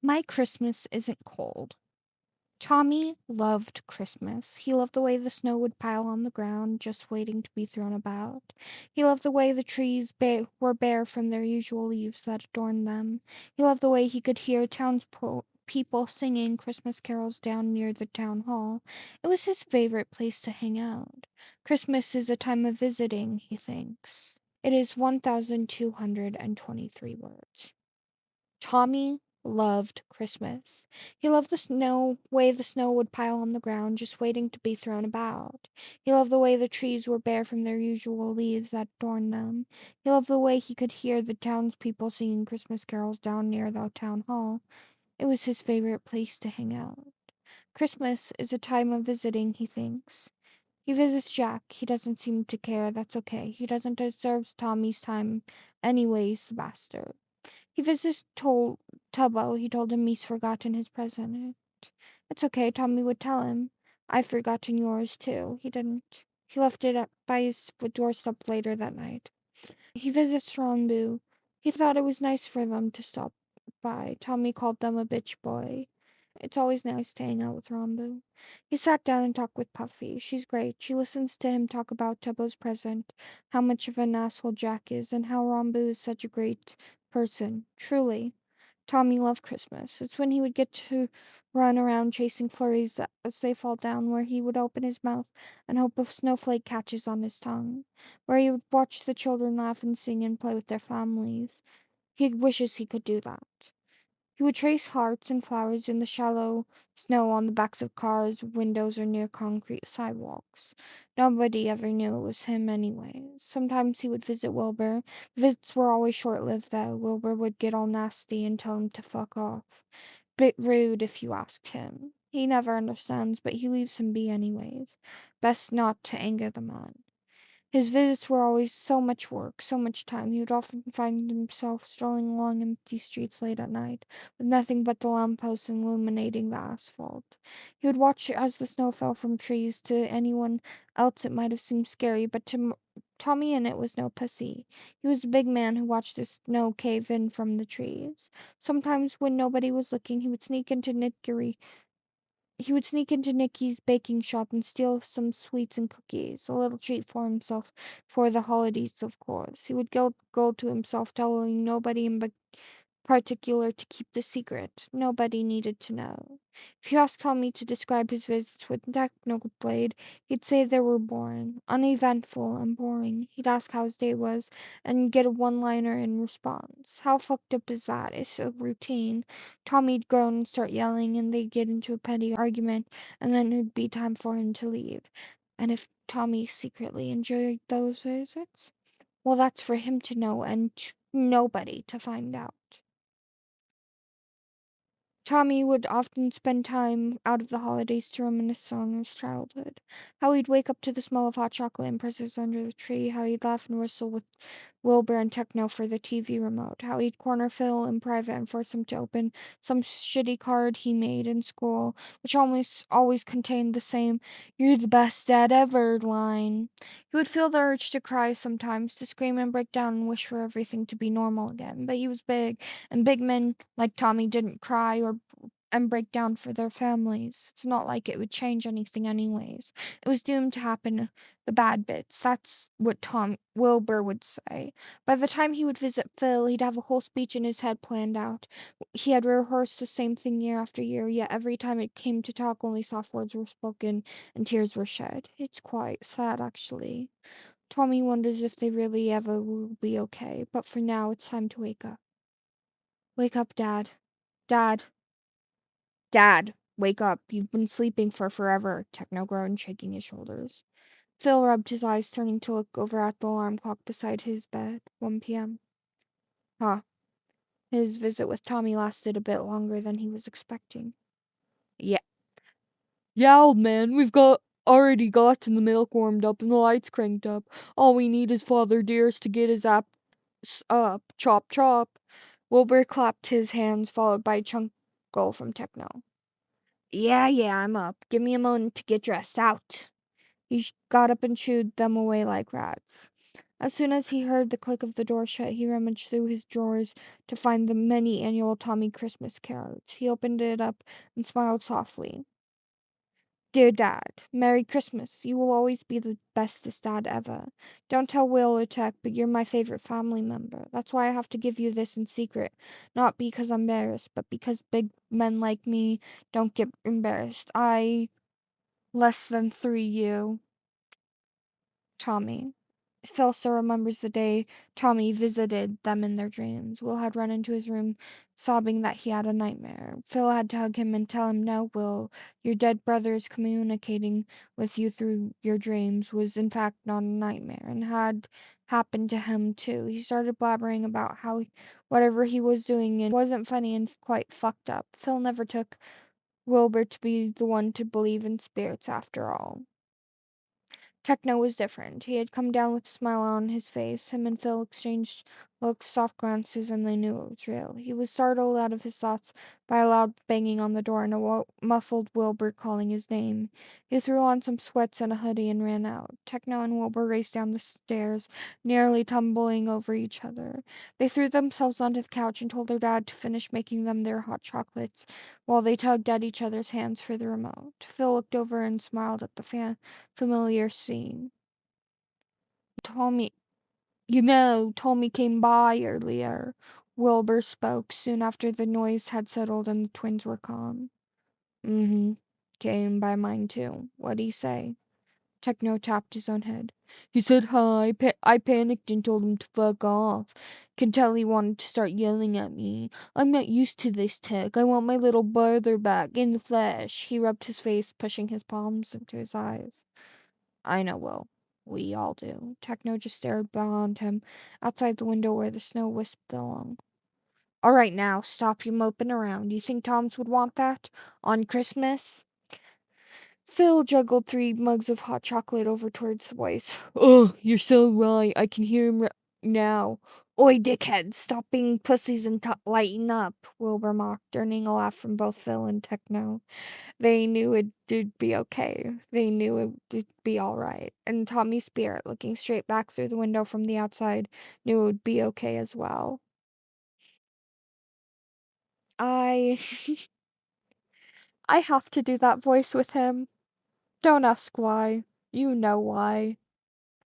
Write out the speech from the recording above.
My Christmas isn't cold. Tommy loved Christmas. He loved the way the snow would pile on the ground, just waiting to be thrown about. He loved the way the trees were bare from their usual leaves that adorned them. He loved the way he could hear townspeople singing Christmas carols down near the town hall. It was his favorite place to hang out. Christmas is a time of visiting, he thinks. It is 1,223 words. Tommy loved Christmas. He loved way the snow would pile on the ground, just waiting to be thrown about. He loved the way the trees were bare from their usual leaves that adorned them. He loved the way he could hear the townspeople singing Christmas carols down near the town hall. It was his favorite place to hang out. Christmas is a time of visiting, he thinks. He visits Jack. He doesn't seem to care. That's okay. He doesn't deserve Tommy's time anyways, the bastard. He visits Tubbo. He told him he's forgotten his present. It's okay, Tommy would tell him. I've forgotten yours, too. He didn't. He left it up by his doorstep later that night. He visits Ronbu. He thought it was nice for them to stop by. Tommy called them a bitch boy. It's always nice to hang out with Ronbu. He sat down and talked with Puffy. She's great. She listens to him talk about Tubbo's present, how much of an asshole Jack is, and how Ronbu is such a great person. Truly. Tommy loved Christmas. It's when he would get to run around chasing flurries as they fall down, where he would open his mouth and hope a snowflake catches on his tongue, where he would watch the children laugh and sing and play with their families. He wishes he could do that. He would trace hearts and flowers in the shallow snow on the backs of cars, windows, or near concrete sidewalks. Nobody ever knew it was him anyway. Sometimes he would visit Wilbur. The visits were always short-lived, though. Wilbur would get all nasty and tell him to fuck off. Bit rude if you asked him. He never understands, but he leaves him be anyways. Best not to anger the man. His visits were always so much work, so much time. He would often find himself strolling along empty streets late at night, with nothing but the lampposts illuminating the asphalt. He would watch as the snow fell from trees. To anyone else it might have seemed scary, but to Tommyinnit was no pussy. He was a big man who watched the snow cave in from the trees. Sometimes, when nobody was looking, he would sneak into Nicky's baking shop and steal some sweets and cookies, a little treat for himself for the holidays, of course. He would go to himself, telling nobody in particular to keep the secret. Nobody needed to know. If you asked Tommy to describe his visits with Technoblade, he'd say they were boring, uneventful, and boring. He'd ask how his day was and get a one-liner in response. How fucked up is that? It's a routine. Tommy'd groan and start yelling, and they'd get into a petty argument, and then it'd be time for him to leave. And if Tommy secretly enjoyed those visits, well, that's for him to know and nobody to find out. Tommy would often spend time out of the holidays to reminisce on his childhood. How he'd wake up to the smell of hot chocolate and presents under the tree. How he'd laugh and whistle with Wilbur and Techno for the TV remote. How he'd corner Phil in private and force him to open some shitty card he made in school, which almost always contained the same "You're the best dad ever" line. He would feel the urge to cry sometimes, to scream and break down and wish for everything to be normal again. But he was big, and big men like Tommy didn't cry or and break down for their families. It's not like it would change anything anyways. It was doomed to happen, the bad bits. That's what Tom Wilbur would say. By the time he would visit Phil, he'd have a whole speech in his head planned out. He had rehearsed the same thing year after year, yet every time it came to talk, only soft words were spoken and tears were shed. It's quite sad, actually. Tommy wonders if they really ever will be okay, but for now, it's time to wake up. Wake up, Dad. Dad. Dad, wake up. You've been sleeping for forever, Techno groaned, shaking his shoulders. Phil rubbed his eyes, turning to look over at the alarm clock beside his bed. 1 p.m. Huh. His visit with Tommy lasted a bit longer than he was expecting. Yeah. Yeah, old man, already gotten the milk warmed up and the lights cranked up. All we need is Father Dearest to get his apps up. Chop chop. Wilbur clapped his hands, followed by a chuckle from Techno. Yeah, I'm up. Give me a moment to get dressed. Out. He got up and shooed them away like rats. As soon as he heard the click of the door shut, he rummaged through his drawers to find the many annual Tommy Christmas cards. He opened it up and smiled softly. Dear Dad, Merry Christmas. You will always be the bestest dad ever. Don't tell Will or Chuck, but you're my favorite family member. That's why I have to give you this in secret. Not because I'm embarrassed, but because big men like me don't get embarrassed. Less than 3 you, Tommy. Phil still remembers the day Tommy visited them in their dreams. Will had run into his room sobbing that he had a nightmare. Phil had to hug him and tell him, No, Will, your dead brother is communicating with you through your dreams was in fact not a nightmare and had happened to him too. He started blabbering about how whatever he was doing it wasn't funny and quite fucked up. Phil never took Wilbur to be the one to believe in spirits after all. Techno was different. He had come down with a smile on his face. Him and Phil exchanged looks, soft glances, and they knew it was real. He was startled out of his thoughts by a loud banging on the door and a muffled Wilbur calling his name. He threw on some sweats and a hoodie and ran out. Techno and Wilbur raced down the stairs, nearly tumbling over each other. They threw themselves onto the couch and told their dad to finish making them their hot chocolates while they tugged at each other's hands for the remote. Phil looked over and smiled at the familiar scene. Tommy, Tommy came by earlier. Wilbur spoke soon after the noise had settled and the twins were calm. Mm-hmm. Came by mine too. What'd he say? Techno tapped his own head. He said hi. I panicked and told him to fuck off. Could tell he wanted to start yelling at me. I'm not used to this tech. I want my little brother back in the flesh. He rubbed his face, pushing his palms into his eyes. I know, Will. We all do. Techno just stared beyond him, outside the window where the snow wisped along. All right, now, stop your moping around. You think Toms would want that? On Christmas? Phil juggled 3 mugs of hot chocolate over towards the boys. Oh, you're so right. I can hear him now. Oi, dickheads, stop being pussies and lighten up, Wilbur mocked, earning a laugh from both Phil and Techno. They knew it'd be okay. They knew it would be all right. And Tommy's spirit, looking straight back through the window from the outside, knew it would be okay as well. I I have to do that voice with him. Don't ask why. You know why.